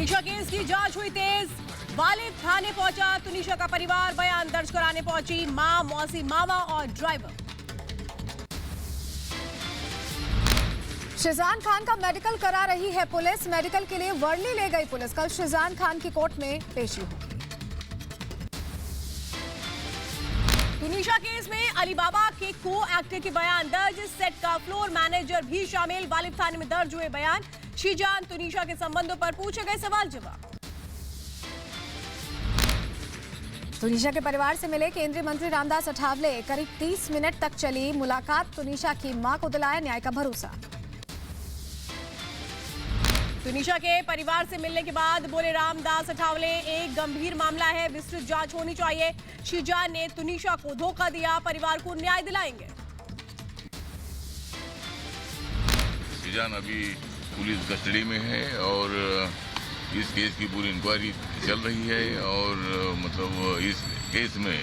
Tunisha case की जांच हुई तेज। वालिद थाने पहुंचा तुनिशा का परिवार, बयान दर्ज कराने पहुंची मां, मौसी, मामा और ड्राइवर। शिजान खान का मेडिकल करा रही है पुलिस। मेडिकल के लिए वर्ली ले गई पुलिस। कल शिजान खान की कोर्ट में पेशी होगी। तुनिशा केस में अलीबाबा के को एक्टर के बयान दर्ज। सेट का फ्लोर मैनेजर भी शामिल। वालिद थाने में दर्ज हुए बयान। शिजान तुनिशा के संबंधों पर पूछे गए सवाल जवाब। तुनिशा के परिवार से मिले केंद्रीय मंत्री रामदास अठावले। करीब 30 मिनट तक चली मुलाकात। तुनिशा की मां को दिलाया न्याय का भरोसा। तुनिशा के परिवार से मिलने के बाद बोले रामदास अठावले, एक गंभीर मामला है, विस्तृत जांच होनी चाहिए। शिजान ने तुनिशा को धोखा दिया, परिवार को न्याय दिलाएंगे। शिजान अभी पुलिस कस्टडी में है और इस केस की पूरी इंक्वायरी चल रही है और मतलब इस केस में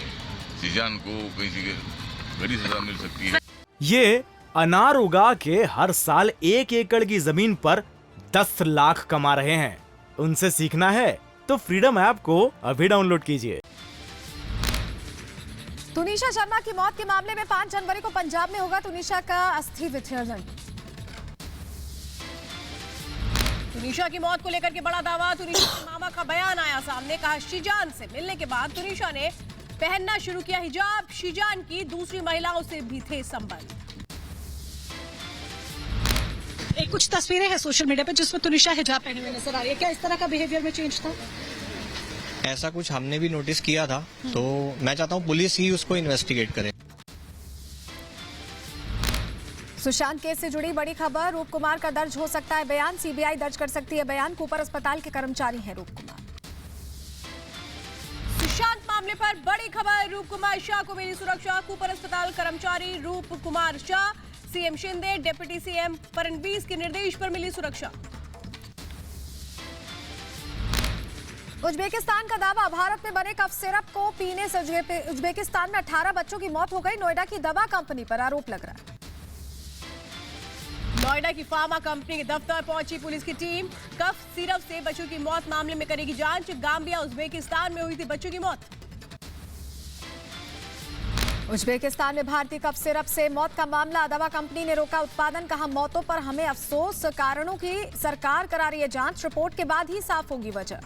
शिजान को कहीं बड़ी सजा मिल सकती है। ये अनार उगा के हर साल 1 एकड़ की जमीन पर 10 लाख कमा रहे हैं। उनसे सीखना है तो फ्रीडम ऐप को अभी डाउनलोड कीजिए। तुनिशा शर्मा की मौत के मामले में 5 जनवरी को पंजाब में होगा तुनिशा का अस्थि विसर्जन। तुनिशा की मौत को लेकर के बड़ा दावा। तुनिशा के मामा का बयान आया सामने। कहा शिजान से मिलने के बाद तुनिशा ने पहनना शुरू किया हिजाब। शिजान की दूसरी महिलाओं से भी थे संबंध। कुछ तस्वीरें हैं सोशल मीडिया पे जिसमें तुनिशा हिजाब पहने हुए नजर आ रही है। क्या इस तरह का बिहेवियर में चेंज था? ऐसा कुछ हमने भी नोटिस किया था, तो मैं चाहता हूँ पुलिस ही उसको इन्वेस्टिगेट करे। सुशांत केस से जुड़ी बड़ी खबर। रूप कुमार का दर्ज हो सकता है बयान। सीबीआई दर्ज कर सकती है बयान। कूपर अस्पताल के कर्मचारी हैं रूप कुमार। सुशांत मामले पर बड़ी खबर। रूप कुमार शाह को मिली सुरक्षा। कूपर अस्पताल कर्मचारी रूप Kumar Shah, CM Shinde, deputy CM Fadnavis के निर्देश पर मिली सुरक्षा। उज्बेकिस्तान का दावा, भारत में बने कफ सिरप को पीने से उज्बेकिस्तान में 18 बच्चों की मौत हो गई। नोएडा की दवा कंपनी पर आरोप लग रहा है। नोएडा की फार्मा कंपनी के दफ्तर पहुंची पुलिस की टीम। कफ सिरप से बच्चों की मौत मामले में करेगी जांच। गाम्बिया, उज्बेकिस्तान में हुई थी बच्चों की मौत। उज्बेकिस्तान में भारतीय कफ सिरप से मौत का मामला। दवा कंपनी ने रोका उत्पादन। कहा मौतों पर हमें अफसोस। कारणों की सरकार करा रही है जांच। रिपोर्ट के बाद ही साफ होगी वजह।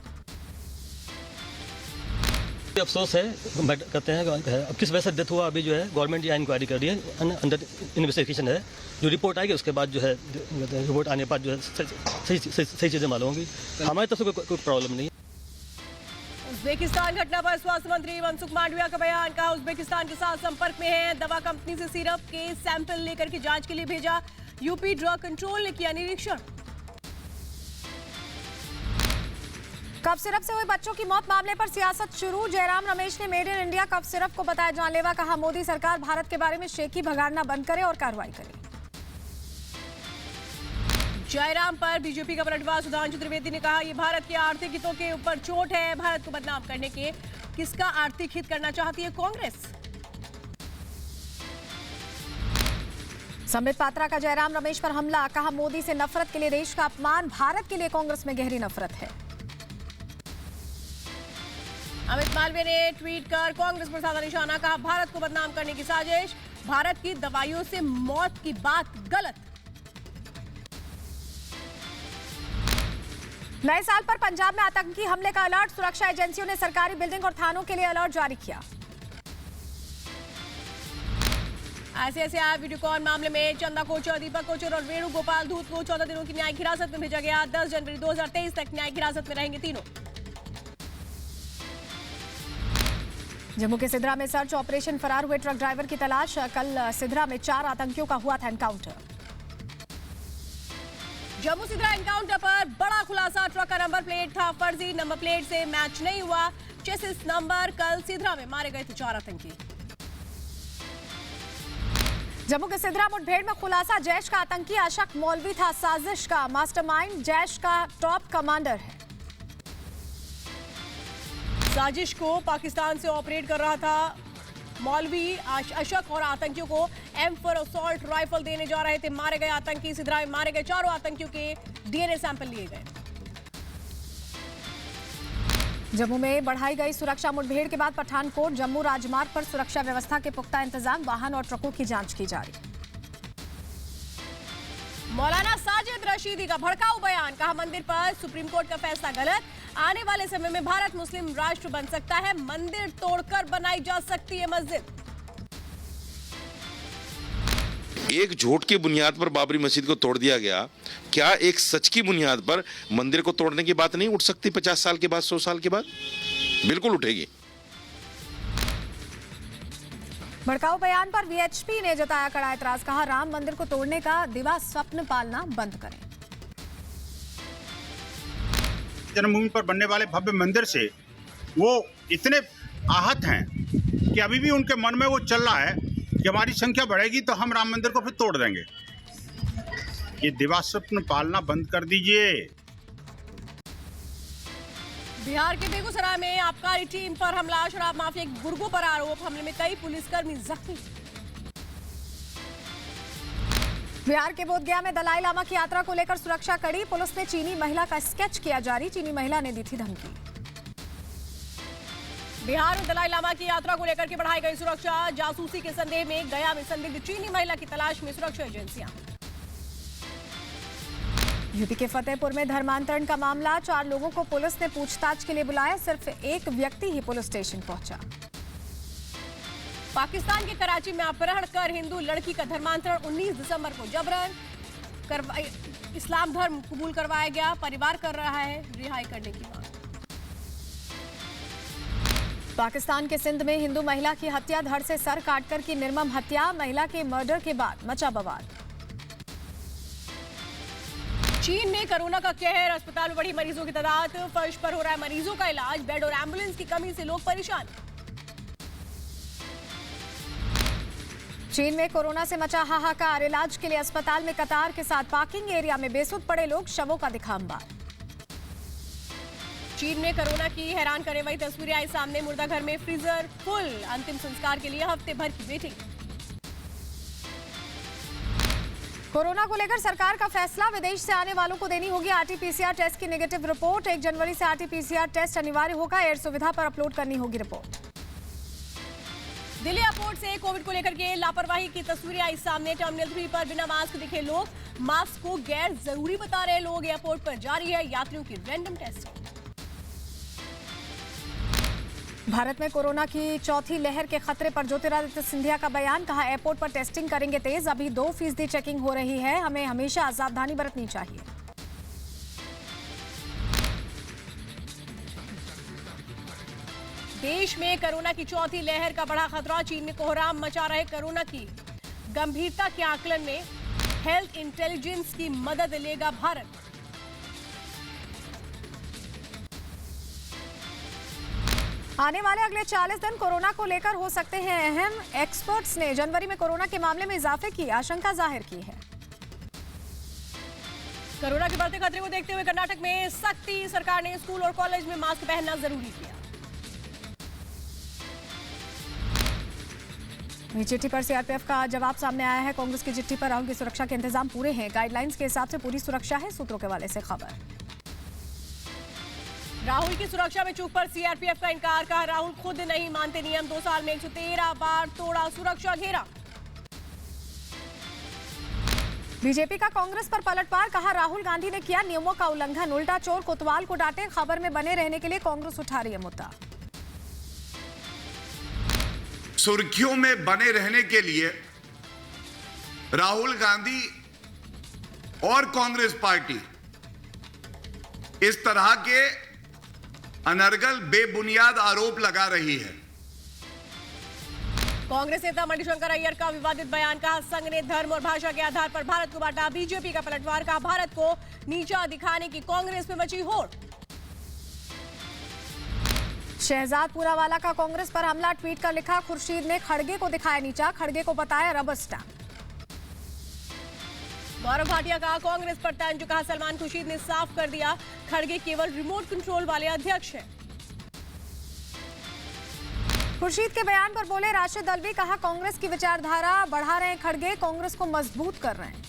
अफसोस है, कहते हैं अब किस वजह से डेथ हुआ, अभी जो है गवर्नमेंट यहाँ इंक्वायरी कर रही है, अंडर इन्वेस्टिगेशन है। जो रिपोर्ट आएगी उसके बाद जो है रिपोर्ट आने पर जो है सही चीज़ें मालूम होंगी। हमारी तरफ से कोई प्रॉब्लम नहीं है। उज्बेकिस्तान घटना पर स्वास्थ्य मंत्री मनसुख मांडविया का बयान। कहा उज्बेकिस्तान के साथ संपर्क में है। दवा कंपनी से सिरप के सैंपल लेकर के जांच के लिए भेजा। यूपी ड्रग कंट्रोल ने किया निरीक्षण। कफ सिरप से हुए बच्चों की मौत मामले पर सियासत शुरू। जयराम रमेश ने made in India cough syrup को बताया जानलेवा। कहा मोदी सरकार भारत के बारे में शेखी भगाड़ना बंद करे और कार्रवाई करे। जयराम पर बीजेपी का पलटवार। सुधांशु त्रिवेदी ने कहा यह भारत के आर्थिक हितों के ऊपर चोट है। भारत को बदनाम करने के किसका आर्थिक हित करना चाहती है कांग्रेस? संबित पात्रा का जयराम रमेश पर हमला। कहा मोदी से नफरत के लिए देश का अपमान। भारत के लिए कांग्रेस में गहरी नफरत है। अमित मालवीय ने ट्वीट कर कांग्रेस पर साधा निशाना। कहा भारत को बदनाम करने की साजिश। भारत की दवाइयों से मौत की बात गलत। नए साल पर पंजाब में आतंकी हमले का अलर्ट। सुरक्षा एजेंसियों ने सरकारी बिल्डिंग और थानों के लिए अलर्ट जारी किया। ICICI वीडियोकॉन मामले में चंदा कोचर, दीपक कोचर और वेणुगोपाल धूत को 14 दिनों की न्यायिक हिरासत में भेजा गया। 10 जनवरी 2023 तक न्यायिक हिरासत में रहेंगे तीनों। जम्मू के सिद्रा में सर्च ऑपरेशन। फरार हुए ट्रक ड्राइवर की तलाश। कल सिद्रा में 4 आतंकियों का हुआ था एनकाउंटर। जम्मू सिद्रा एनकाउंटर पर बड़ा खुलासा। ट्रक का नंबर प्लेट था फर्जी। नंबर प्लेट से मैच नहीं हुआ चेसिस नंबर। कल सिद्रा में मारे गए थे 4 आतंकी। जम्मू के सिद्रा मुठभेड़ में खुलासा। जैश का आतंकी आशक मौलवी था साजिश का मास्टरमाइंड। जैश का टॉप कमांडर है। साजिश को पाकिस्तान से ऑपरेट कर रहा था मौलवी। अशक और आतंकियों को M4 असॉल्ट राइफल देने जा रहे थे। मारे गए आतंकी। सिद्रा में मारे गए 4 आतंकियों के DNA सैंपल लिए गए। जम्मू में बढ़ाई गई सुरक्षा मुठभेड़ के बाद पठानकोट जम्मू राजमार्ग पर सुरक्षा व्यवस्था के पुख्ता इंतजाम, वाहन और ट्रकों की जांच की जा रही। मौलाना साजिद रशीदी का भड़काऊ बयान, कहा मंदिर पर सुप्रीम कोर्ट का फैसला गलत, आने वाले समय में भारत मुस्लिम राष्ट्र बन सकता है, मंदिर तोड़कर बनाई जा सकती है मस्जिद। एक झूठ की बुनियाद पर बाबरी मस्जिद को तोड़ दिया गया, क्या एक सच की बुनियाद पर मंदिर को तोड़ने की बात नहीं उठ सकती? 50 साल के बाद, 100 साल के बाद बिल्कुल उठेगी। भड़काऊ बयान पर वीएचपी ने जताया कड़ा एतराज, कहा राम मंदिर को तोड़ने का दिवा स्वप्न पालना बंद करें। जन्मभूमि पर बनने वाले भव्य मंदिर से वो इतने आहत हैं कि अभी भी उनके मन में वो चल रहा है कि हमारी संख्या बढ़ेगी तो हम राम मंदिर को फिर तोड़ देंगे। ये दिवा स्वप्न पालना बंद कर दीजिए। बिहार के बेगूसराय में आबकारी टीम पर हमला, शराब माफिया के गुर्गों पर आरोप, हमले में कई पुलिसकर्मी जख्मी। बिहार के बोधगया में दलाई लामा की यात्रा को लेकर सुरक्षा कड़ी, पुलिस ने चीनी महिला का स्केच किया जारी, चीनी महिला ने दी थी धमकी। बिहार में दलाई लामा की यात्रा को लेकर के बढ़ाई गई सुरक्षा, जासूसी के संदेह में गया में संदिग्ध चीनी महिला की तलाश में सुरक्षा एजेंसियां। यूपी के फतेहपुर में धर्मांतरण का मामला, 4 लोगों को पुलिस ने पूछताछ के लिए बुलाया, सिर्फ एक व्यक्ति ही पुलिस स्टेशन पहुंचा। पाकिस्तान के कराची में अपहरण कर हिंदू लड़की का धर्मांतरण, 19 दिसंबर को जबरन इस्लाम धर्म कबूल करवाया गया, परिवार कर रहा है रिहाई करने की मांग। पाकिस्तान के सिंध में हिंदू महिला की हत्या, धड़ से सर काटकर की निर्मम हत्या, महिला के मर्डर के बाद मचा बवाल। चीन में कोरोना का कहर, अस्पताल में बढ़ी मरीजों की तादाद, फर्श पर हो रहा है मरीजों का इलाज, बेड और एम्बुलेंस की कमी से लोग परेशान। चीन में कोरोना से मचा हाहाकार, इलाज के लिए अस्पताल में कतार के साथ पार्किंग एरिया में बेसुध पड़े लोग, शवों का दिखा अंबार। चीन में कोरोना की हैरान करने वाली तस्वीरें आई सामने, मुर्दा घर में फ्रीजर फुल, अंतिम संस्कार के लिए हफ्ते भर की वेटिंग। कोरोना को लेकर सरकार का फैसला, विदेश से आने वालों को देनी होगी आरटीपीसीआर टेस्ट की नेगेटिव रिपोर्ट, 1 जनवरी से आरटीपीसीआर टेस्ट अनिवार्य होगा, एयर सुविधा पर अपलोड करनी होगी रिपोर्ट। दिल्ली एयरपोर्ट से कोविड को लेकर के लापरवाही की तस्वीरें आई सामने, टर्मिनल 3 पर बिना मास्क दिखे लोग, मास्क को गैर जरूरी बता रहे लोग, एयरपोर्ट पर जारी है यात्रियों की रैंडम टेस्टिंग। भारत में कोरोना की चौथी लहर के खतरे पर ज्योतिरादित्य सिंधिया का बयान, कहा एयरपोर्ट पर टेस्टिंग करेंगे तेज, अभी 2% चेकिंग हो रही है, हमें हमेशा सावधानी बरतनी चाहिए। देश में कोरोना की चौथी लहर का बड़ा खतरा, चीन में कोहराम मचा रहे कोरोना की गंभीरता के आकलन में हेल्थ इंटेलिजेंस की मदद लेगा भारत। आने वाले अगले 40 दिन कोरोना को लेकर हो सकते हैं अहम, एक्सपर्ट्स ने जनवरी में कोरोना के मामले में इजाफे की आशंका जाहिर की है। कोरोना के बढ़ते खतरे को देखते हुए कर्नाटक में सख्ती, सरकार ने स्कूल और कॉलेज में मास्क पहनना जरूरी किया। चिट्ठी पर सीआरपीएफ का जवाब सामने आया है, कांग्रेस की चिट्ठी पर राहुल की सुरक्षा के इंतजाम पूरे हैं, गाइडलाइंस के हिसाब से पूरी सुरक्षा है, सूत्रों के हवाले से खबर। राहुल की सुरक्षा में चूक पर सीआरपीएफ का इनकार, कहा राहुल खुद नहीं मानते नियम, 2 साल में 113 बार तोड़ा सुरक्षा घेरा। बीजेपी का कांग्रेस पर पलटवार, कहा राहुल गांधी ने किया नियमों का उल्लंघन, उल्टा चोर कोतवाल को डांटे, खबर में बने रहने के लिए कांग्रेस उठा रही है मुद्दा। सुर्खियों में बने रहने के लिए राहुल गांधी और कांग्रेस पार्टी इस तरह के अनर्गल बेबुनियाद आरोप लगा रही है। कांग्रेस नेता मणिशंकर अय्यर का विवादित बयान, कहा संघ ने धर्म और भाषा के आधार पर भारत को बांटा, बीजेपी का पलटवार, कहा भारत को नीचा दिखाने की कांग्रेस में मची होड़। शहजाद पूरावाला का कांग्रेस पर हमला, ट्वीट कर लिखा, खुर्शीद ने खड़गे को दिखाया नीचा, खड़गे को बताया रबर स्टैंप। गौरव भाटिया का कांग्रेस पर तंज, कहा सलमान खुर्शीद ने साफ कर दिया खड़गे केवल रिमोट कंट्रोल वाले अध्यक्ष हैं। खुर्शीद के बयान पर बोले राशिद अल्वी, कहा कांग्रेस की विचारधारा बढ़ा रहे हैं खड़गे, कांग्रेस को मजबूत कर रहे हैं।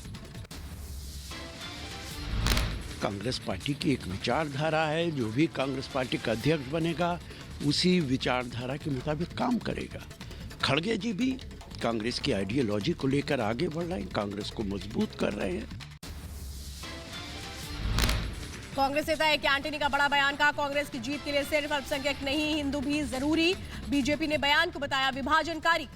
कांग्रेस पार्टी की एक विचारधारा है, जो भी कांग्रेस पार्टी का अध्यक्ष बनेगा उसी विचारधारा के मुताबिक काम करेगा। खड़गे जी भी कांग्रेस की आइडियोलॉजी को लेकर आगे बढ़ रहे हैं, कांग्रेस को मजबूत कर रहे हैं। कांग्रेस नेता ए के एंटनी का बड़ा बयान, कहा कांग्रेस की जीत के लिए सिर्फ अल्पसंख्यक नहीं हिंदू भी जरूरी। बीजेपी ने बयान को बताया विभाजनकारी।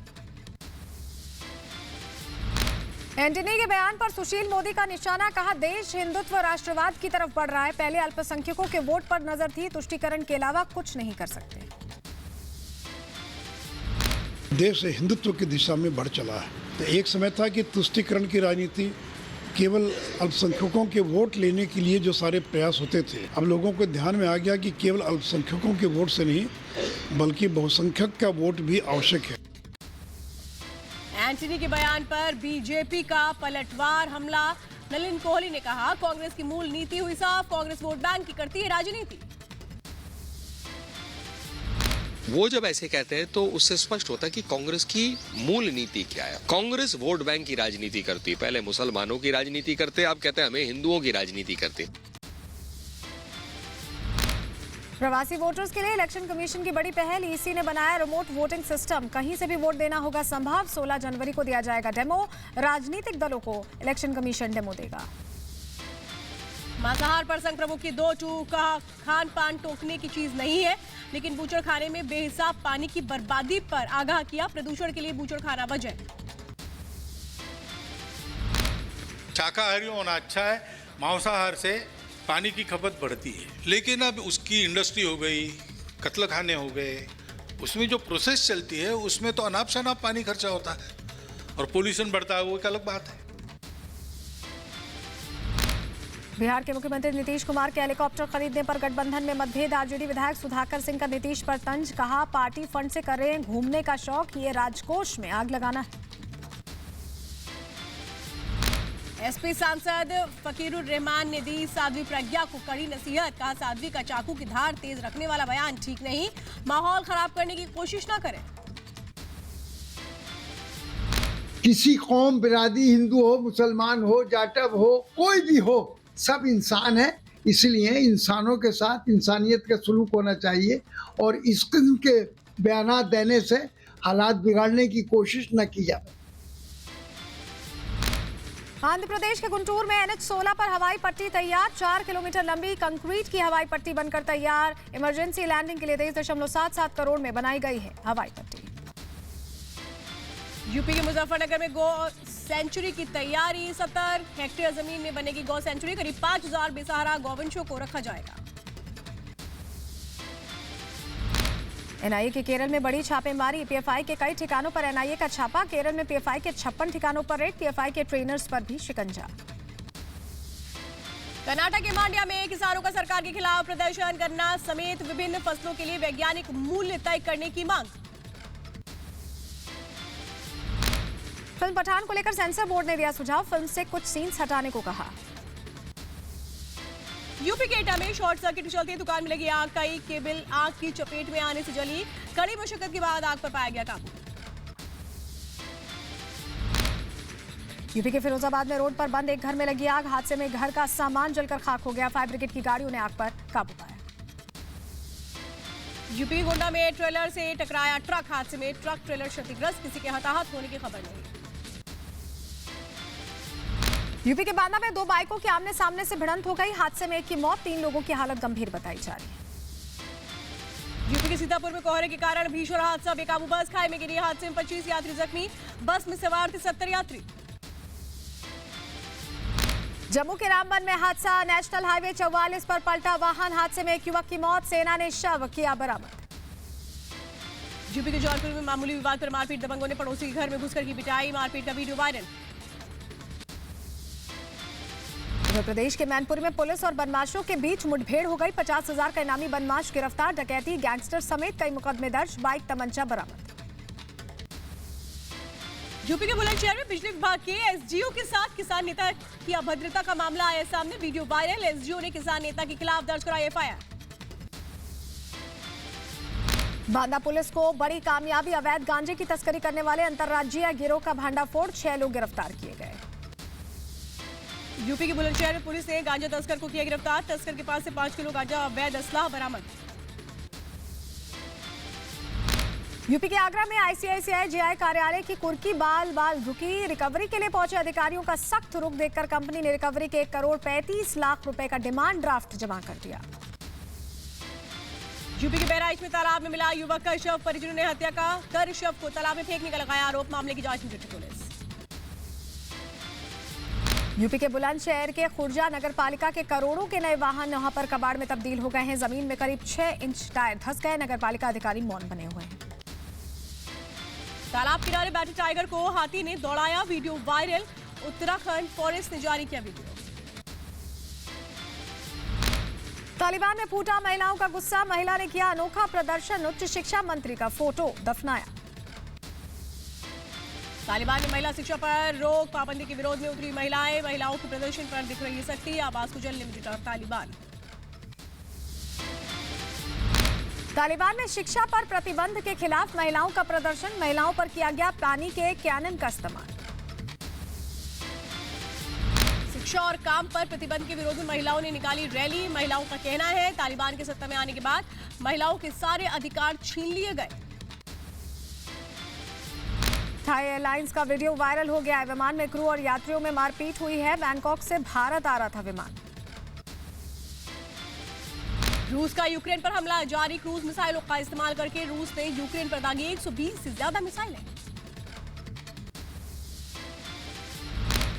एंटनी के बयान पर सुशील मोदी का निशाना, कहा देश हिंदुत्व राष्ट्रवाद की तरफ बढ़ रहा है। पहले अल्पसंख्यकों के वोट पर नजर थी, तुष्टीकरण के अलावा कुछ नहीं कर सकते। देश हिंदुत्व की दिशा में बढ़ चला है। तो एक समय था कि तुष्टीकरण की राजनीति, केवल अल्पसंख्यकों के वोट लेने के लिए जो सारे प्रयास होते थे, अब लोगों को ध्यान में आ गया कि केवल अल्पसंख्यकों के वोट से नहीं बल्कि बहुसंख्यक का वोट भी आवश्यक है। एंटनी के बयान पर बीजेपी का पलटवार हमला। नलिन कोहली ने कहा कांग्रेस की मूल नीति हुई साफ, कांग्रेस वोट बैंक की करती है राजनीति। वो जब ऐसे कहते हैं तो उससे स्पष्ट होता है कि कांग्रेस की मूल नीति क्या है। कांग्रेस वोट बैंक की राजनीति करती है, पहले मुसलमानों की राजनीति करते, अब कहते हैं हमें हिंदुओं की राजनीति करते। प्रवासी वोटर्स के लिए इलेक्शन कमीशन की बड़ी पहल, ईसी ने बनाया रिमोट वोटिंग सिस्टम। कहीं से भी वोट देना होगा संभव। 16 जनवरी को दिया जाएगा डेमो। राजनीतिक दलों को इलेक्शन कमीशन डेमो देगा। मांसाहार पर संघ प्रमुख की 2 चूक, कहा खान पान टोकने की चीज नहीं है, लेकिन बूचड़ खाने में बेहिसाब पानी की बर्बादी पर आगाह किया। प्रदूषण के लिए बूचड़ खाना वजह। शाकाहारी होना अच्छा है, मांसाहार से पानी की खपत बढ़ती है, लेकिन अब उसकी इंडस्ट्री हो गई, कत्ल खाने हो गए, उसमें जो प्रोसेस चलती है उसमें तो अनाप शनाप पानी खर्चा होता है और पोल्यूशन बढ़ता है, वो एक अलग बात है। बिहार के मुख्यमंत्री नीतीश कुमार के हेलीकॉप्टर खरीदने पर गठबंधन में मतभेद। आरजेडी विधायक सुधाकर सिंह का नीतीश पर तंज, कहा पार्टी फंड से कर रहे हैं घूमने का शौक, ये राजकोष में आग लगाना है। एसपी सांसद फकीरुर रहमान ने दी साध्वी प्रज्ञा को कड़ी नसीहत, कहा साध्वी का चाकू की धार तेज रखने वाला बयान ठीक नहीं, माहौल खराब करने की कोशिश न करें। किसी कौम बिरादरी, हिंदू हो, मुसलमान हो, जाटव हो, कोई भी हो, सब इंसान है, इसलिए इंसानों के साथ इंसानियत का सलूक होना चाहिए और इस किस्म के बयानात देने से हालात बिगाड़ने की कोशिश न की जाए। आंध्र प्रदेश के गुंटूर में NH-16 पर हवाई पट्टी तैयार। 4 किलोमीटर लंबी कंक्रीट की हवाई पट्टी बनकर तैयार। इमरजेंसी लैंडिंग के लिए 23.77 करोड़ में बनाई गई है हवाई पट्टी। यूपी के मुजफ्फरनगर में गौ सेंचुरी की तैयारी। 70 हेक्टेयर जमीन में बनेगी गौ सेंचुरी। करीब 5000 बेसहारा गौवंशों को रखा जाएगा। एनआईए की केरल में बड़ी छापेमारी। पीएफआई के कई ठिकानों पर एनआईए का छापा। केरल में पीएफआई के 56 ठिकानों पर रेड। पीएफआई के ट्रेनर्स पर भी शिकंजा। कर्नाटक के मांड्या में किसानों का सरकार के खिलाफ प्रदर्शन। गन्ना समेत विभिन्न फसलों के लिए वैज्ञानिक मूल्य तय करने की मांग। फिल्म पठान को लेकर सेंसर बोर्ड ने दिया सुझाव। फिल्म से कुछ सीन्स हटाने को कहा। यूपी के एटा में शॉर्ट सर्किट के चलते दुकान में लगी आग। कई केबल आग की चपेट में आने से जली। कड़ी मशक्कत के बाद आग पर पाया गया काबू। यूपी के फिरोजाबाद में रोड पर बंद एक घर में लगी आग। हादसे में घर का सामान जलकर खाक हो गया। फायर ब्रिगेड की गाड़ियों ने आग पर काबू पाया। यूपी गोंडा में ट्रेलर से टकराया ट्रक। हादसे में ट्रक ट्रेलर क्षतिग्रस्त। किसी के हताहत होने की खबर नहीं। यूपी के बांदा में 2 बाइकों के आमने सामने से भिड़ंत हो गई। हादसे में एक की मौत, 3 लोगों की हालत गंभीर बताई जा रही है। यूपी के सीतापुर में कोहरे के कारण भीषण हादसा। बेकाबू बस खाई में गिरी। हादसे में 25 यात्री जख्मी। बस में सवार थे 70 यात्री। जम्मू के रामबन में हादसा। नेशनल हाईवे 44 पर पलटा वाहन। हादसे में एक युवक की मौत। सेना ने शव किया बरामद। यूपी के जौनपुर में मामूली विवाद पर मारपीट। दबंगों ने पड़ोसी के घर में घुसकर की पिटाई। मारपीट का वीडियो वायरल। उत्तर प्रदेश के मैनपुरी में पुलिस और बदमाशों के बीच मुठभेड़ हो गई। 50,000 का इनामी बदमाश गिरफ्तार। डकैती, गैंगस्टर समेत कई मुकदमे दर्ज। बाइक, तमंचा बरामद। यूपी के बुलंदशहर में बिजली विभाग के एसडीओ के साथ किसान नेता की अभद्रता का मामला आया सामने। Video viral. एसडीओ ने किसान नेता के खिलाफ दर्ज कराई एफआईआर। बांदा पुलिस को बड़ी कामयाबी। अवैध गांजे की तस्करी करने वाले अंतर्राज्यीय गिरोह का भांडाफोड़। 6 लोग गिरफ्तार किए गए। यूपी के बुलंदशहर में पुलिस ने गांजा तस्कर को किया गिरफ्तार। तस्कर के पास से 5 किलो गांजा अवैध असलाह बरामद। यूपी के आगरा में आईसीआईसीआई जेआई कार्यालय की कुर्की बाल रुकी। रिकवरी के लिए पहुंचे अधिकारियों का सख्त रुख देखकर कंपनी ने रिकवरी के 1 करोड़ 35 लाख रुपए का डिमांड ड्राफ्ट जमा कर दिया। यूपी के बहराइच में तालाब में मिला युवक का शव। परिजनों ने हत्या का कर शव को तालाब में फेंकने का लगाया आरोप। मामले की जांच में जुटी पुलिस। यूपी के बुलंदशहर के खुर्जा नगर पालिका के करोड़ों के नए वाहन वहां पर कबाड़ में तब्दील हो गए हैं। जमीन में करीब 6 इंच टायर धंस गए। नगर पालिका अधिकारी मौन बने हुए हैं। तालाब किनारे बैठे टाइगर को हाथी ने दौड़ाया। Video viral. उत्तराखंड फॉरेस्ट ने जारी किया वीडियो। तालिबान में फूटा महिलाओं का गुस्सा। महिला ने किया अनोखा प्रदर्शन। उच्च शिक्षा मंत्री का फोटो दफनाया। तालिबान में महिला शिक्षा पर रोक पाबंदी के विरोध में उतरी महिलाएं। महिलाओं के प्रदर्शन पर दिख रही है सख्ती। आवाज को जलने में जुटा तालिबान। तालिबान में शिक्षा पर प्रतिबंध के खिलाफ महिलाओं का प्रदर्शन। महिलाओं पर किया गया पानी के कैनन का इस्तेमाल। शिक्षा और काम पर प्रतिबंध के विरोध में महिलाओं ने निकाली रैली। महिलाओं का कहना है तालिबान के सत्ता में आने के बाद महिलाओं के सारे अधिकार छीन लिए गए। थाई एयरलाइंस का वीडियो वायरल हो गया है। विमान में क्रू और यात्रियों में मारपीट हुई है। बैंकॉक से भारत आ रहा था विमान। रूस का यूक्रेन पर हमला जारी। क्रूज मिसाइलों का इस्तेमाल करके रूस ने यूक्रेन पर दागी 120 से ज्यादा मिसाइलें।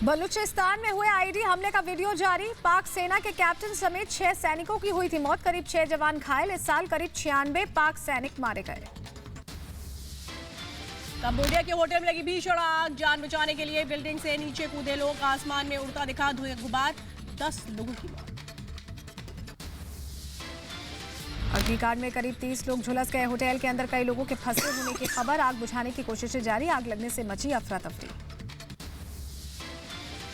बलूचिस्तान में हुए आईडी हमले का वीडियो जारी। पाक सेना के कैप्टन समेत 6 सैनिकों की हुई थी मौत। करीब 6 जवान घायल। इस साल करीब 96 पाक सैनिक मारे गए। कंबोडिया के होटल में लगी भीषण आग। जान बचाने के लिए बिल्डिंग से नीचे कूदे लोग। आसमान में उड़ता दिखा धुएं गुबार। 10 लोगों की मौत। अग्निकांड में करीब 30 लोग झुलस गए। होटल के अंदर कई लोगों के फंसे होने की खबर। आग बुझाने की कोशिशें जारी। आग लगने से मची अफरा तफरी।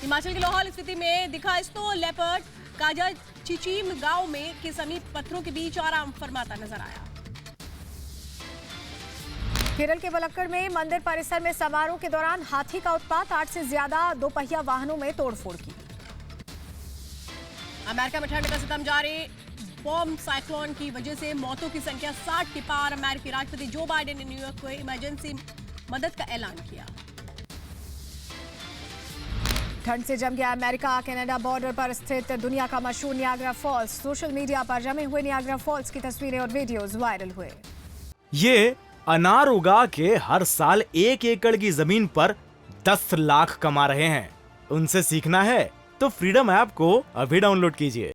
हिमाचल के लाहौल स्थिति में दिखा स्नो लेपर्ड। काजा चिचीम गांव में के समीप पत्थरों के बीच आराम फरमाता नजर आया। केरल के बलक्कड़ में मंदिर परिसर में समारोह के दौरान हाथी का उत्पात। 8 से ज्यादा दोपहिया वाहनों में तोड़फोड़ की। अमेरिका में ठंड का सितम जारी। बॉम्ब साइक्लोन की वजह से मौतों की संख्या 60 के पार। अमेरिकी राष्ट्रपति जो बाइडेन ने न्यूयॉर्क को इमरजेंसी मदद का ऐलान किया। ठंड से जम गया अमेरिका। कनाडा बॉर्डर पर स्थित दुनिया का मशहूर नियाग्रा फॉल्स। सोशल मीडिया पर जमे हुए नियाग्रा फॉल्स की तस्वीरें और वीडियोस वायरल हुए। ये अनार उगा के हर साल 1 एकड़ की जमीन पर 10 लाख कमा रहे हैं। उनसे सीखना है तो फ्रीडम ऐप को अभी डाउनलोड कीजिए।